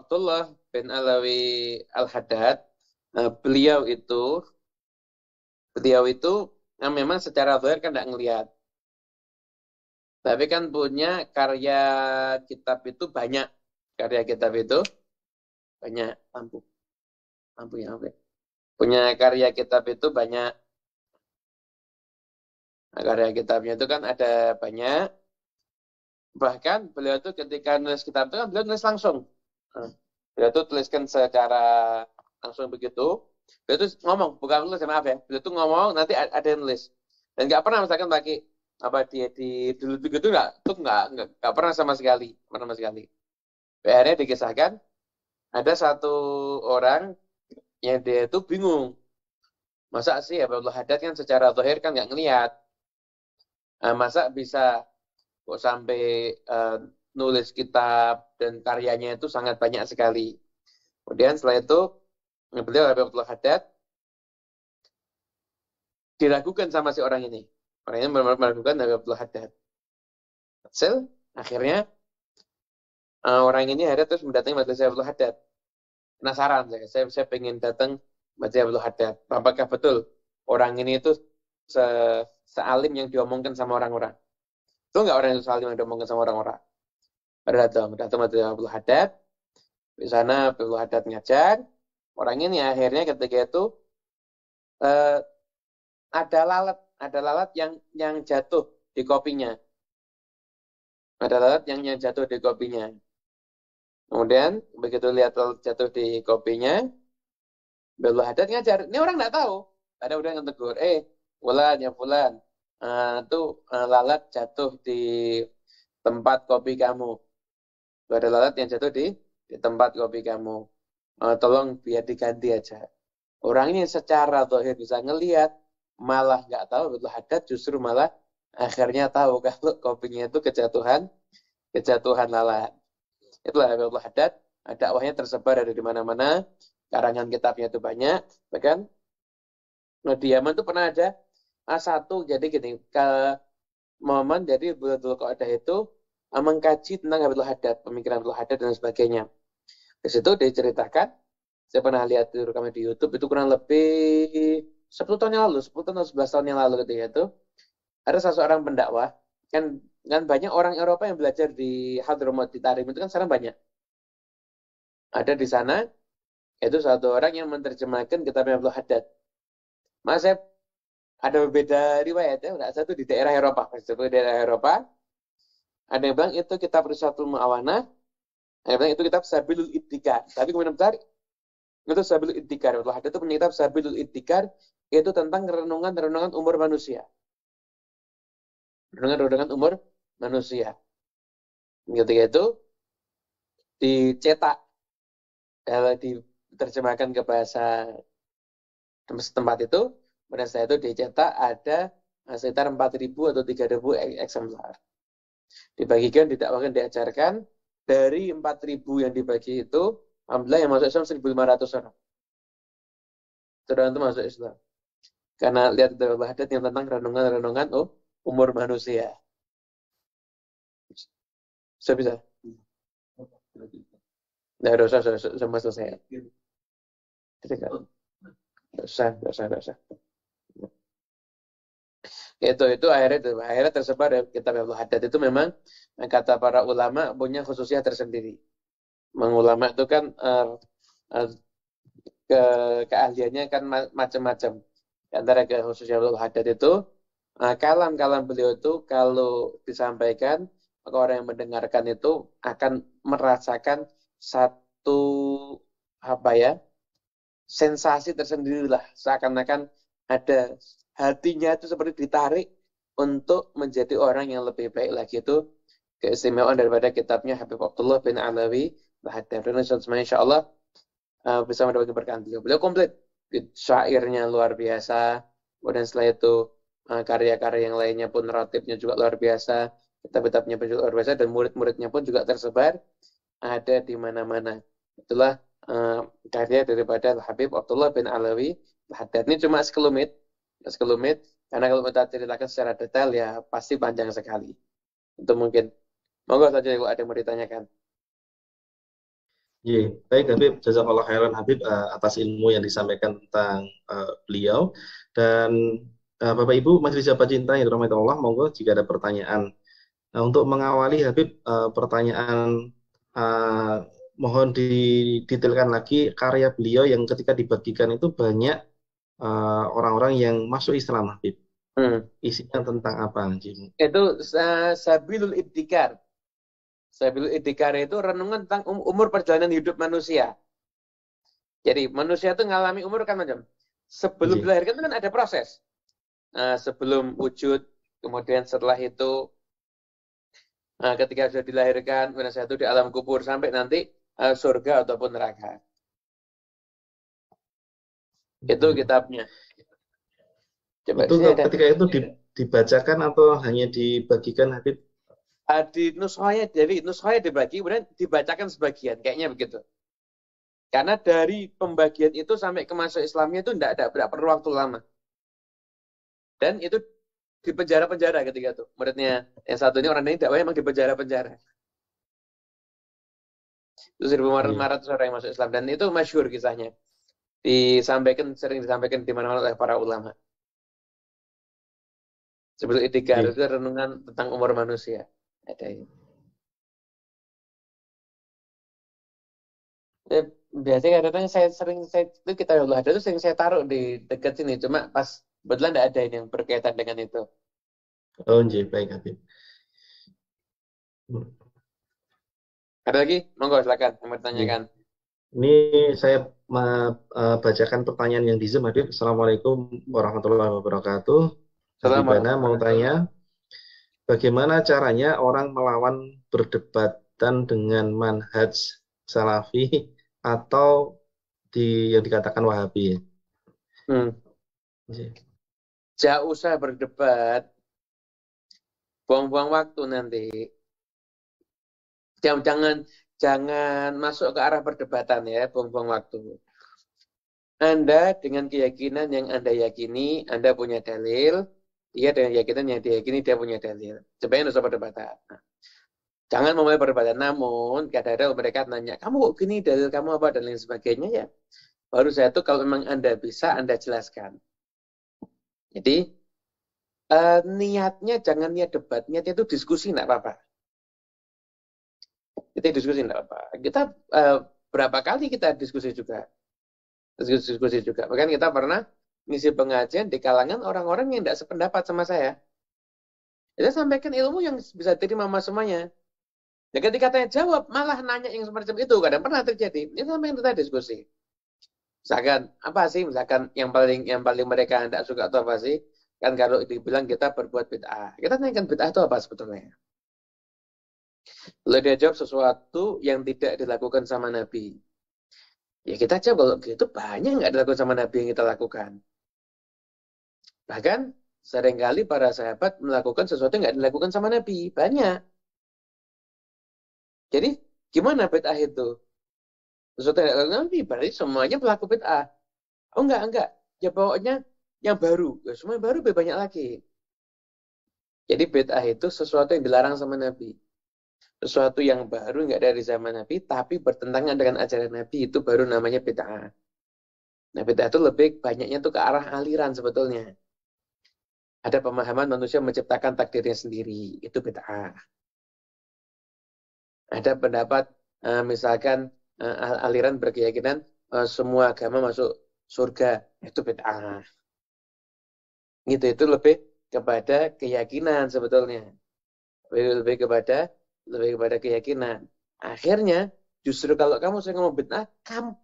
Abdullah bin Alawi Al-Haddad, beliau itu memang secara zahir kan tidak ngelihat, tapi kan punya karya kitab itu banyak, karya kitab itu banyak, lampu, lampunya oke. Punya karya kitab itu banyak, nah, karya kitabnya itu kan ada banyak, bahkan beliau itu ketika nulis kitab itu kan beliau nulis langsung. Nah, beliau itu tuliskan secara langsung begitu. Beliau itu ngomong, bukan nulis, maaf ya. Beliau itu ngomong, nanti ada yang nulis. Dan nggak pernah misalkan pakai apa dia di dulu begitu nggak pernah sama sekali, pernah sama sekali. Akhirnya dikisahkan ada satu orang yang dia itu bingung. Masa sih Abdullah Haddad kan secara zahir kan nggak ngelihat. Masa bisa kok sampai eh, nulis kitab dan karyanya itu sangat banyak sekali. Kemudian setelah itu beliau Abdullah Haddad diragukan sama si orang ini. Orang ini meragukan Abdullah Haddad. Hasil, akhirnya orang ini ada terus mendatangi majelis Abdullah Haddad. Penasaran saya pengen datang majelis Abdullah Haddad. Apakah betul orang ini itu se sealim yang diomongkan sama orang-orang? Itu nggak orang yang sealim yang diomongkan sama orang-orang? Datang majelis Abdullah Haddad. Di sana Abdullah Haddad ngajar. Orang ini akhirnya ketika itu eh, ada lalat yang jatuh di kopinya. Ada lalat yang jatuh di kopinya. Kemudian begitu lihat lalat jatuh di kopinya, Abdullah Haddad ngajar. Ini orang nggak tahu. Ada udah yang tegur, Fulan ya Fulan. lalat jatuh di tempat kopi kamu. Ada lalat yang jatuh di tempat kopi kamu. Tolong biar diganti aja. Orang ini secara zahir bisa ngelihat, malah nggak tahu betul hadat, justru malah akhirnya tahu kalau kopinya itu kejatuhan lalat. Itulah betul hadat. Dakwahnya tersebar ada di mana-mana. Karangan kitabnya itu banyak, bahkan di Yaman itu pernah ada satu jadi gini ke momen jadi betul kok ada itu mengkaji tentang Habibul Haddad, pemikiran Habibul Haddad dan sebagainya. Di situ diceritakan, saya pernah lihat di rekaman di YouTube itu kurang lebih 10 tahun yang lalu, 10 tahun atau 11 tahun yang lalu ketika itu ada seseorang pendakwah kan kan banyak orang Eropa yang belajar di Hadramaut di Tarim itu kan sekarang banyak. Ada di sana itu satu orang yang menerjemahkan kitab Habibul Haddad. Mas saya ada berbeda riwayat ya, nggak satu di daerah Eropa, satu di daerah Eropa. Ada yang bilang itu kitab Risalatul Mu'awanah, ada yang bilang itu kitab Sabilul Ibtikar. Tapi kemudian besar itu Sabilul Ibtikar. Allah ada itu punya kitab Sabilul Ibtikar itu tentang renungan-renungan umur manusia. Renungan-renungan umur manusia. Ketika itu dicetak, diterjemahkan ke bahasa tempat itu, pada saat itu dicetak ada sekitar 4.000 atau 3.000 eksemplar. Dibagikan, didakwakan, diajarkan dari 4.000 yang dibagi itu, alhamdulillah yang masuk Islam 1.500 orang. Saudara itu masuk Islam. Karena lihat dari hadat yang tentang renungan-renungan umur manusia. Sudah bisa? Nah, dosa selesai. Dosa. Itu akhirnya tersebar kitab Habibul Haddad itu memang kata para ulama punya khususiyah tersendiri. Mengulama itu kan keahliannya kan macam-macam. Antara khususnya Habibul Haddad itu kalam-kalam beliau itu kalau disampaikan maka orang yang mendengarkan itu akan merasakan satu apa ya sensasi tersendiri lah, seakan-akan ada hatinya itu seperti ditarik untuk menjadi orang yang lebih baik lagi. Itu keistimewaan daripada kitabnya Habib Abdullah bin Alawi Haddad. Dan insya Allah bisa mendapatkan berkah beliau. Beliau komplit, syairnya luar biasa. Kemudian setelah itu karya-karya yang lainnya pun relatifnya juga luar biasa. Kitab-kitabnya pun juga luar biasa dan murid-muridnya pun juga tersebar ada di mana-mana. Itulah karya daripada Habib Abdullah bin Alawi Haddad. Ini cuma sekelumit, karena kalau kita ceritakan secara detail ya pasti panjang sekali. Itu mungkin. Monggo saja kalau ada yang mau ditanyakan. Iya, baik Habib, jazakallah khairan Habib atas ilmu yang disampaikan tentang beliau. Dan Bapak Ibu Majelis Sahabat Cinta yang dirahmati Allah, monggo jika ada pertanyaan. Nah, untuk mengawali Habib, pertanyaan mohon didetailkan lagi karya beliau yang ketika dibagikan itu banyak orang-orang yang masuk Islam Habib. Isinya tentang apa? Itu Sabilul Ibtikar. Sabilul Ibtikar itu renungan tentang umur perjalanan hidup manusia. Jadi manusia itu ngalami umur kan macam. Sebelum dilahirkan itu kan ada proses. Sebelum wujud, kemudian setelah itu ketika sudah dilahirkan, manusia itu di alam kubur sampai nanti surga ataupun neraka. Itu kitabnya. Coba itu ketika itu dibacakan atau hanya dibagikan Habib? Di nushaya, jadi nushaya dibagi, kemudian dibacakan sebagian, kayaknya begitu. Karena dari pembagian itu sampai ke masuk Islamnya itu tidak perlu waktu lama. Dan itu di penjara-penjara ketika itu. Muridnya yang satu ini orang ini dakwahnya memang di penjara-penjara. Itu 1.500 orang yang masuk Islam. Dan itu masyhur kisahnya. Sering disampaikan di mana-mana oleh para ulama. Sebelum Itikar itu renungan tentang umur manusia. Ada ini. Biasanya kadang-kadang itu kita Allah ada itu sering saya taruh di dekat sini. Cuma pas kebetulan tidak ada ini yang berkaitan dengan itu. Oh, baik Habib. Ada lagi? Monggo silakan yang bertanyakan. Ini saya bacakan pertanyaan yang di Zoom Habib. Assalamualaikum warahmatullahi wabarakatuh. Habibana Assalamualaikum. mau tanya, bagaimana caranya orang melawan perdebatan dengan manhaj salafi atau yang dikatakan Wahabi? Hmm. Ya? Jangan usah berdebat, buang-buang waktu nanti. Jangan jangan masuk ke arah perdebatan ya, buang-buang waktu. Anda dengan keyakinan yang Anda yakini, Anda punya dalil, dia dengan keyakinan yang diyakini dia punya dalil. Sebenarnya nggak usah perdebatan. Nah, jangan memulai perdebatan. Namun kadang-kadang mereka nanya, kamu kok gini, dalil kamu apa dan lain sebagainya ya. Baru saya tuh kalau memang Anda bisa, Anda jelaskan. Jadi niatnya jangan niat debat, niatnya itu diskusi nggak apa-apa. Kita diskusi nggak apa-apa. Kita berapa kali kita diskusi juga, diskusi juga. Bahkan kita pernah ngisi pengajian di kalangan orang-orang yang tidak sependapat sama saya. Saya sampaikan ilmu yang bisa diterima sama semuanya. Dan ketika tanya jawab, malah nanya yang semacam itu. Kadang pernah terjadi. Itu sama yang kita diskusi. Misalkan apa sih? Misalkan yang paling mereka tidak suka itu apa sih? Kan kalau dibilang kita berbuat bid'ah. Kita tanyakan bid'ah itu apa sebetulnya? Lalu dia jawab sesuatu yang tidak dilakukan sama Nabi. Ya kita jawab kalau gitu banyak nggak dilakukan sama Nabi yang kita lakukan. Bahkan seringkali para sahabat melakukan sesuatu yang nggak dilakukan sama Nabi. Banyak. Jadi gimana bid'ah itu? Sesuatu yang nggak dilakukan Nabi berarti semuanya pelaku bid'ah. Oh enggak. Ya pokoknya yang baru. Ya, semua yang baru lebih banyak lagi. Jadi bid'ah itu sesuatu yang dilarang sama Nabi. Sesuatu yang baru nggak dari zaman Nabi, tapi bertentangan dengan ajaran Nabi itu baru namanya bid'ah. Nah bid'ah itu lebih banyaknya tuh ke arah aliran sebetulnya. Ada pemahaman manusia menciptakan takdirnya sendiri, itu bid'ah. Ada pendapat misalkan aliran berkeyakinan semua agama masuk surga, itu bid'ah. Gitu itu lebih kepada keyakinan sebetulnya. Lebih kepada keyakinan. Akhirnya justru kalau kamu sering ngomong bid'ah, kamu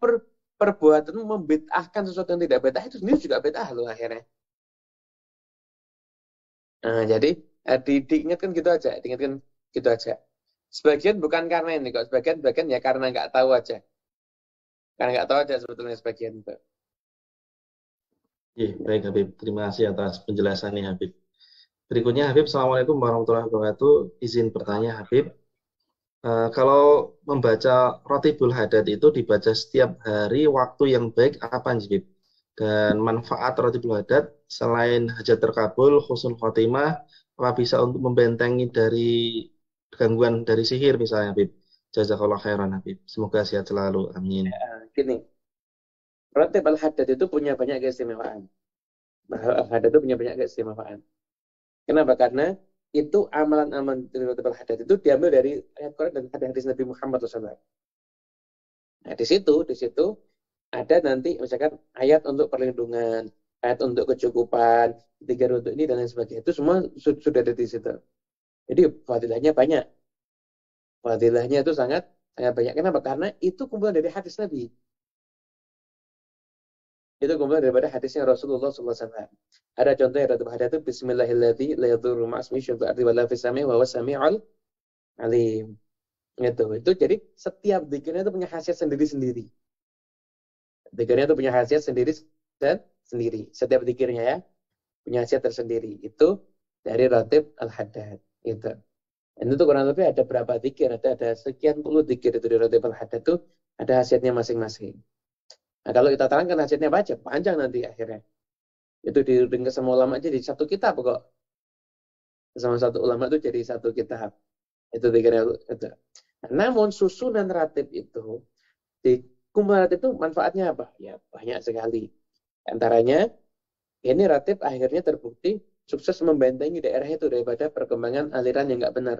perbuatan membid'ahkan sesuatu yang tidak bid'ah itu sendiri juga bid'ah loh akhirnya. Nah, jadi diingatkan gitu aja, diingatkan gitu aja. Sebagian bukan karena ini kok, sebagian ya karena nggak tahu aja, karena nggak tahu aja sebetulnya sebagian itu. Ya, baik Habib, terima kasih atas penjelasannya Habib. Berikutnya Habib, Assalamualaikum warahmatullahi wabarakatuh. Izin bertanya Habib, kalau membaca Rotibul Hadad itu dibaca setiap hari, waktu yang baik apa Habib? Dan manfaat Rotibul Hadad selain hajat terkabul, husnul khotimah, apa bisa untuk membentengi dari gangguan dari sihir misalnya Habib? Jazakallah khairan Habib. Semoga sehat selalu. Amin. Gini, Ratib Al-Haddad itu punya banyak keistimewaan. Al-Haddad itu punya banyak keistimewaan. Kenapa? Karena itu amalan-amalan dari Ratib Al-Haddad itu diambil dari ayat Quran dan hadis Nabi Muhammad SAW. Nah, di situ ada nanti misalkan ayat untuk perlindungan, ayat untuk kecukupan, tiga untuk ini dan lain sebagainya. Itu semua sudah ada di situ. Jadi fadilahnya banyak. Fadilahnya itu sangat sangat banyak. Kenapa? Karena itu kumpulan dari hadis Nabi. Itu kumpulan daripada hadisnya Rasulullah SAW. Ada contohnya Ratu Hadis itu Bismillahirrahmanirrahim la yadurru ma'asmi syai'un ardi wala fis sami wa huwas sami'ul alim. Itu jadi setiap zikirnya itu punya khasiat sendiri-sendiri. Zikirnya itu punya khasiat sendiri dan sendiri. Setiap zikirnya ya punya khasiat tersendiri. Itu dari Ratib Al-Haddad. Itu. Dan itu kurang lebih ada berapa zikir? Ada sekian puluh zikir itu di Ratib Al-Haddad itu ada khasiatnya masing-masing. Nah, kalau kita terangkan khasiatnya baca, panjang nanti akhirnya. Itu diringkas sama ulama jadi satu kitab kok. Sama satu ulama itu jadi satu kitab. Itu zikirnya itu. Nah, namun susunan ratib itu di kumpulan ratib itu manfaatnya apa? Ya banyak sekali. Antaranya ini ratib akhirnya terbukti sukses membentengi daerah itu daripada perkembangan aliran yang nggak benar.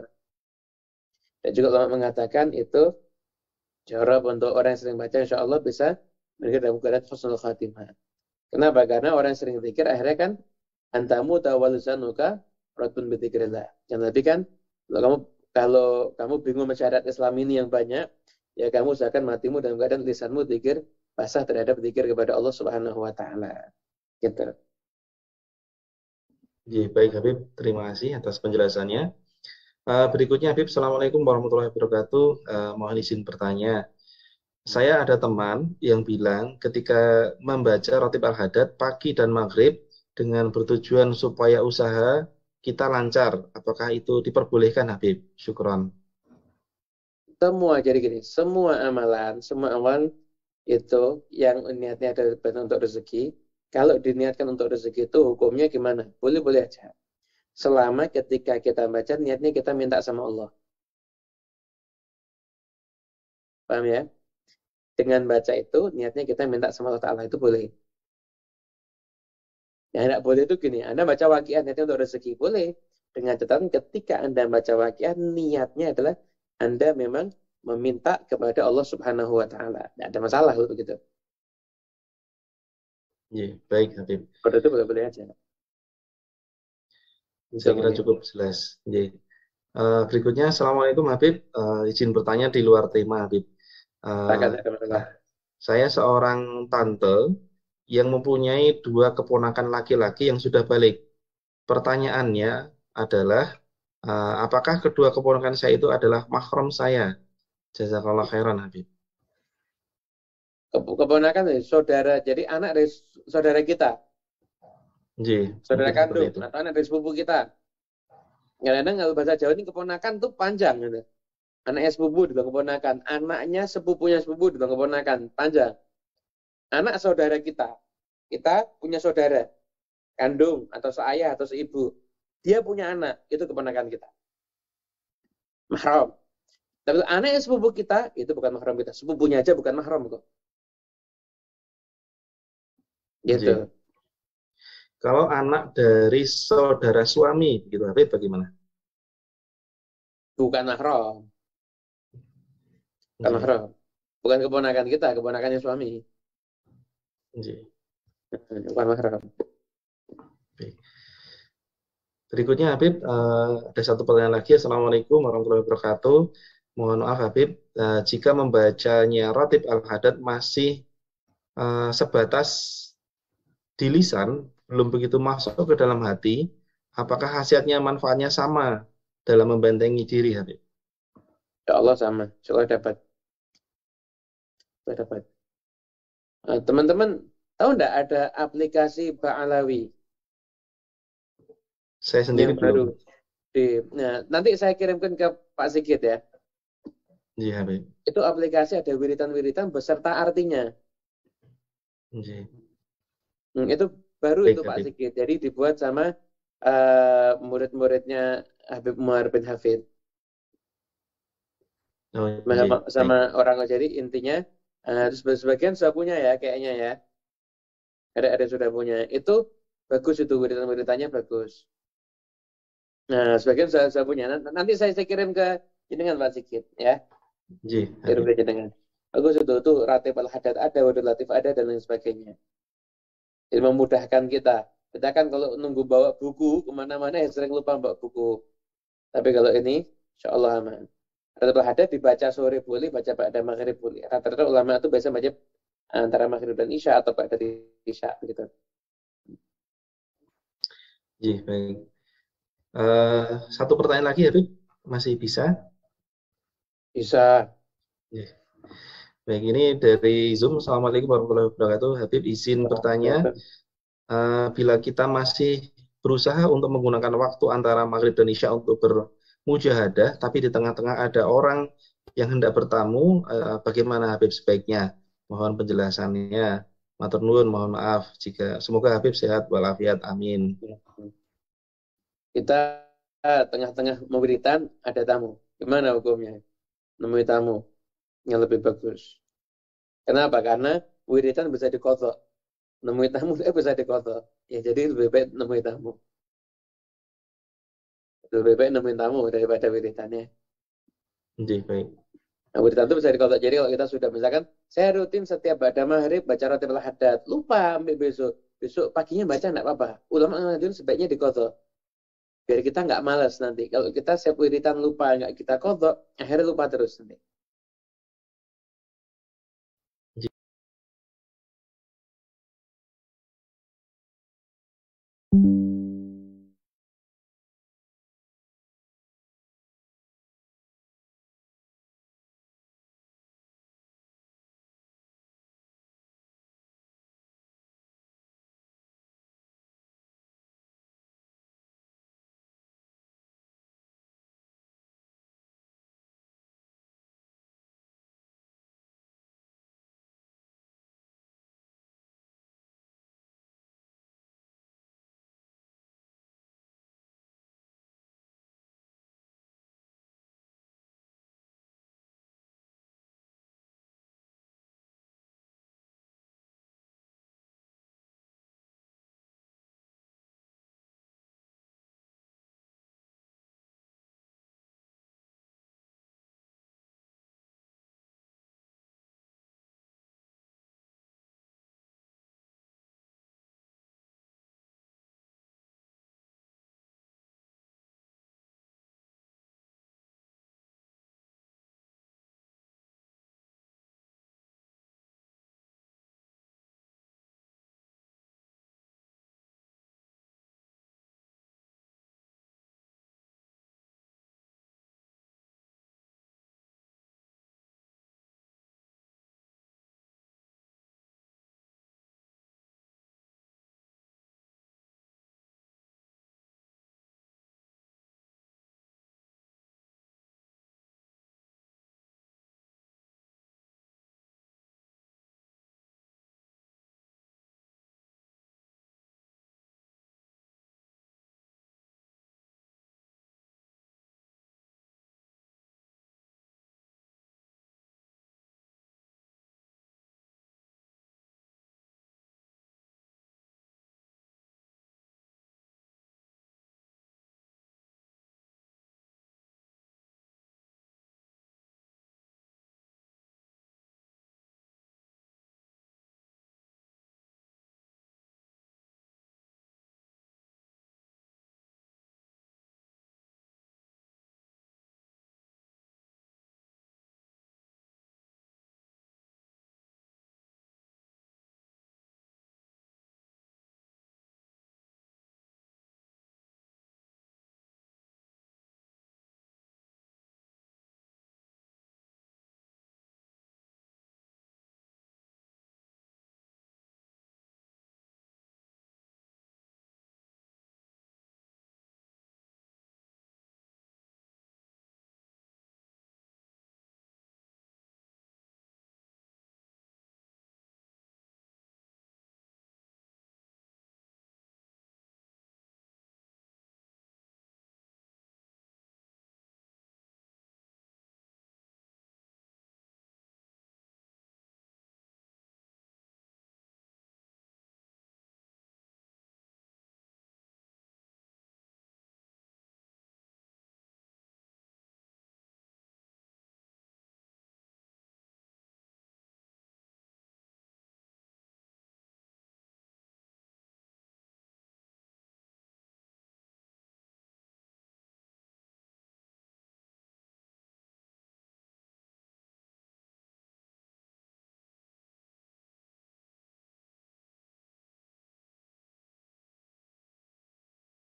Dan juga ulama mengatakan itu jawab untuk orang yang sering baca insya Allah bisa menjadi dalam keadaan husnul khatimah. Kenapa? Karena orang yang sering zikir akhirnya kan antamu tawalusanuka ratbun bidzikrillah. Dan tapi kan kalau kamu bingung syarat Islam ini yang banyak, ya kamu usahakan matimu dalam keadaan lisanmu zikir basah terhadap zikir kepada Allah Subhanahu wa taala. Gitu. Baik Habib, terima kasih atas penjelasannya. Berikutnya Habib, Assalamualaikum warahmatullahi wabarakatuh. Mohon izin bertanya. Saya ada teman yang bilang ketika membaca Rotib Al-Hadad pagi dan maghrib dengan bertujuan supaya usaha kita lancar. Apakah itu diperbolehkan Habib? Syukron. Semua jadi gini, semua amalan itu yang niatnya adalah untuk rezeki. Kalau diniatkan untuk rezeki itu hukumnya gimana? Boleh-boleh aja. Selama ketika kita baca niatnya kita minta sama Allah. Paham ya? Dengan baca itu niatnya kita minta sama Allah Ta'ala itu boleh. Yang tidak boleh itu gini, Anda baca waqiah niatnya untuk rezeki. Boleh. Dengan catatan ketika Anda baca waqiah niatnya adalah Anda memang meminta kepada Allah Subhanahu wa taala. Tidak ada masalah begitu. Baik Habib. Kalau itu boleh-boleh aja. Saya kira Semuanya. cukup jelas. Berikutnya, Assalamualaikum Habib. Izin bertanya di luar tema Habib. Takkan Eh, ada masalah. saya seorang tante yang mempunyai dua keponakan laki-laki yang sudah balik. Pertanyaannya adalah, apakah kedua keponakan saya itu adalah mahram saya? Jazakallah khairan Habib. Keponakan dari saudara, jadi anak dari saudara kita, saudara Mungkin seperti kandung itu. atau anak dari sepupu kita. Kadang-kadang kalau bahasa Jawa ini keponakan tuh panjang gitu. Anaknya sepupu dibilang keponakan, anaknya sepupunya sepupu dibilang keponakan, panjang. Anak saudara kita punya saudara kandung atau seayah atau seibu. Dia punya anak, itu keponakan kita. Mahram. Tapi anak yang sepupu kita, itu bukan mahram kita. Sepupunya aja bukan mahram kok. Ji. Gitu. Kalau anak dari saudara suami, gitu Habib, bagaimana? Bukan mahram. Bukan Ji. mahram. Bukan keponakan kita, keponakannya suami. Ji. Bukan mahram. Baik. Berikutnya Habib, ada satu pertanyaan lagi. Assalamualaikum warahmatullahi wabarakatuh. Mohon maaf Habib, jika membacanya Ratib Al-Hadad masih sebatas di lisan, belum begitu masuk ke dalam hati, apakah khasiatnya manfaatnya sama dalam membentengi diri Habib? Ya Allah sama. Insya dapat. Dapat. Teman-teman, tahu enggak ada aplikasi Ba'alawi Saya sendiri yang belum. baru? Nah, nanti saya kirimkan ke Pak Sigit ya. Iya Habib. Itu aplikasi ada wiritan-wiritan beserta artinya. Iya. Itu baru itu Baik Pak Habib. Sigit. Jadi dibuat sama murid-muridnya Habib Umar bin Hafid. Oh iya, Sama baik. orang jadi intinya terus sebagian sudah punya ya kayaknya ya. Ada sudah punya. Itu bagus itu wiritan-wiritannya bagus. Nah, sebagian saya punya. Nanti saya kirim ke jenengan Pak Sigit ya. Iya Kirim Habib. ke jenengan. Bagus itu Ratib Al-Hadad ada, Wadul Latif ada dan lain sebagainya. Jadi memudahkan kita. Kita kan kalau nunggu bawa buku kemana-mana ya sering lupa bawa buku. Tapi kalau ini, insya Allah aman. Ratib Al-Hadad dibaca sore boleh, baca pada maghrib boleh. Rata-rata ulama itu biasa baca antara maghrib dan isya atau pada isya begitu. Iya, baik. Satu pertanyaan lagi Habib, masih bisa? Bisa. Iya. Baik, ini dari Zoom. Assalamualaikum warahmatullahi wabarakatuh. Habib, izin bertanya, bila kita masih berusaha untuk menggunakan waktu antara maghrib dan isya untuk bermujahadah, tapi di tengah-tengah ada orang yang hendak bertamu, bagaimana Habib sebaiknya? Mohon penjelasannya. Matur nuwun, mohon maaf jika semoga Habib sehat walafiat. Amin. Kita tengah-tengah memberikan ada tamu. Gimana hukumnya? Nemui tamu yang lebih bagus. Kenapa? Karena wiritan bisa dikodok. Nemui tamu bisa dikodok. Ya jadi lebih baik nemui tamu. Lebih baik nemuin tamu daripada wiritannya. Oke, baik. Nah, wiritan itu bisa dikodok. Jadi kalau kita sudah misalkan, saya rutin setiap pada maghrib baca roti hadad. Lupa ambil besok. Besok paginya baca enggak apa-apa. Ulama ngajuin sebaiknya dikodok. Biar kita nggak malas nanti. Kalau kita setiap wiritan lupa, nggak kita kodok, akhirnya lupa terus nanti.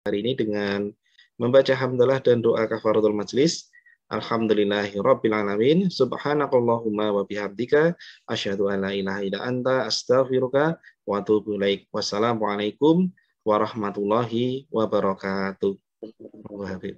hari ini dengan membaca hamdalah dan doa kafaratul majlis. Alhamdulillahirabbil alamin. Subhanakallahumma wa bihamdika asyhadu an la ilaha illa anta astaghfiruka wa atubu ilaik. Wassalamualaikum warahmatullahi wabarakatuh. Habib.